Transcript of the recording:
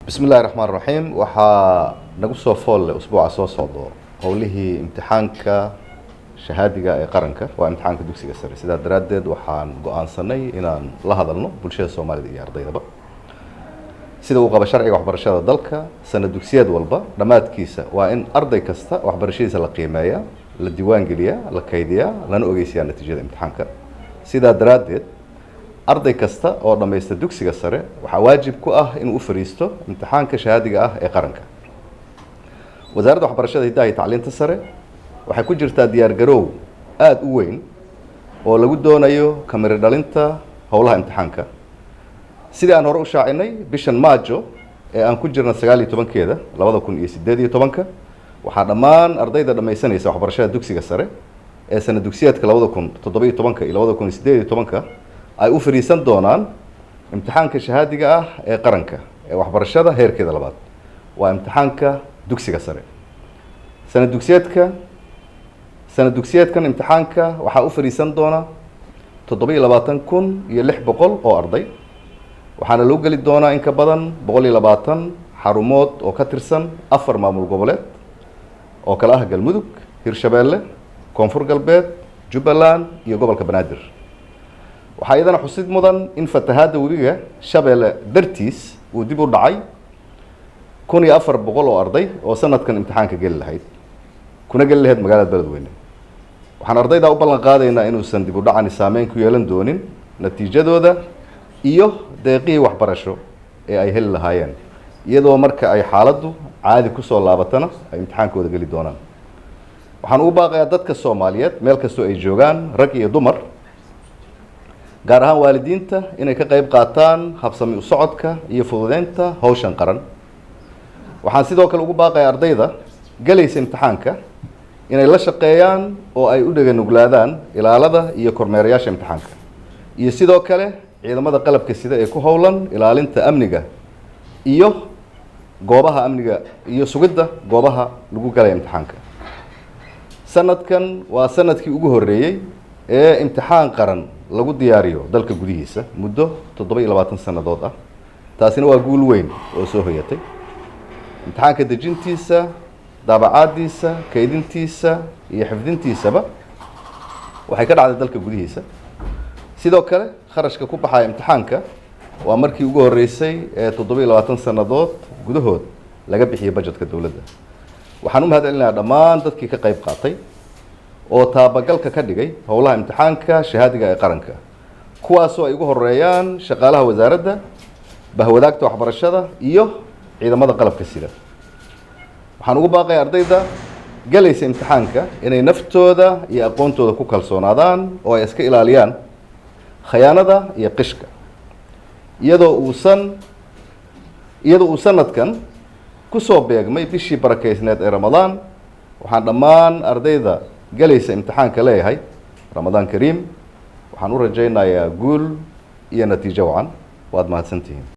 بسم الله الرحمن الرحيم waxaa nagu soo fool usbuuca soo socdo howlihii imtixaanka shahaadiga ee qaranka waa imtixaanka dugsiga sare sidaa daraadeed waxaan go'aansanay inaan la hadalno bulshada Soomaalida iyo ardaydaba sida uu qaba sharciga waxbarashada dalka sanad dugsiyeed walba dhamaadkiisa waa in arday kasta waxbarashadiisa la qiimeeyaa la diiwaan geliyaa la kaydiyaa lana ogeysiyaa natiijada imtixaanka sidaa daraadeed arday kasta oo dhamaysta dugsiga sare waxa waajib ku ah inuu u fariisto imtixaanka shahaadiga ah ee qaranka wasaaradda waxbarashada hidaha iyo tacliinta sare waxay ku jirtaa diyaar garow aad u weyn oo lagu doonayo kamira dhalinta howlaha imtixaanka sidii aan hore u shaacinay bishan Maajo ee aan ku jirna 19keeda 2018 waxaa dhammaan ardayda dhamaysanaysa waxbarashada dugsiga sare ee sanad dugsiyeedka 2017 iyo 2018 ay u fariisan doonaan imtixaanka shahaadiga ah ee qaranka ee waxbarashada heerkeeda labaad waa imtixaanka dugsiga sare sanad dugsiyeedkan imtixaanka waxa u fariisan doona 27600 oo arday waxaana loo gali doonaa in ka badan 120 xarumood oo ka tirsan 4 maamul goboleed oo kala ah Galmudug, Hirshabeelle, Koonfur Galbeed, Jubbaland iyo gobolka Banaadir waxaa iyadana xusid mudan in fatahaada webiga Shabeelle dartiis uu dib u dhacay 1400 oo arday oo sanadkan imtixaanka gali lahayd kuna gali lahayd magaalada Beledweyne waxaan ardayda u ballan qaadaynaa inuusan dib u dhacani saameyn ku yeelan doonin natiijadooda iyo deeqii waxbarasho ee ay heli lahaayeen iyadoo marka ay xaaladdu caadi ku soo laabatana ay imtixaankooda gali doonaan waxaan u baaqayaa dadka Soomaaliyeed meel kasta oo ay joogaan rag iyo dumar gaar ahaan waalidiinta inay ka qayb qaataan habsami u socodka iyo fududeynta hawshan qaran waxaan sidoo kale ugu baaqayaa ardayda galaysa imtixaanka inay la shaqeeyaan oo ay u dhaganuglaadaan ilaalada iyo kormeerayaasha imtixaanka iyo sidoo kale ciidamada qalabka sida ee ku howlan ilaalinta amniga iyo goobaha amniga iyo sugidda goobaha lagu galay imtixaanka sanadkan waa sanadkii ugu horeeyay ee imtixaan qaran lagu diyaariyo dalka gudihiisa muddo 27 sanadood ah taasina waa guul weyn oo soo hoyatay imtixaanka dejintiisa daabacaadiisa kaydintiisa iyo xifdintiisaba waxay ka dhacday dalka gudihiisa sidoo kale kharashka ku baxaya imtixaanka waa markii ugu horeysay ee 27 sanadood gudahood laga bixiyay budgetka dawladda waxaan u mahadcelinayaa dhammaan dadkii ka qayb qaatay oo taabagalka ka dhigay howlaha imtixaanka shahaadiga ee qaranka kuwaasoo ay ugu horeeyaan shaqaalaha wasaaradda bahwadaagta waxbarashada iyo ciidamada qalabka sida waxaan ugu baaqayaa ardayda galaysa imtixaanka inay naftooda iyo aqoontooda ku kalsoonaadaan oo ay iska ilaaliyaan khiyaanada iyo qishka iyadoo uu sanadkan ku soo beegmay bishii barakeysneed ee Ramadaan waxaan dhammaan ardayda galaysa imtixaanka leeyahay Ramadaan Kariim waxaan u rajaynayaa guul iyo natiijo wacan waad mahadsantihiin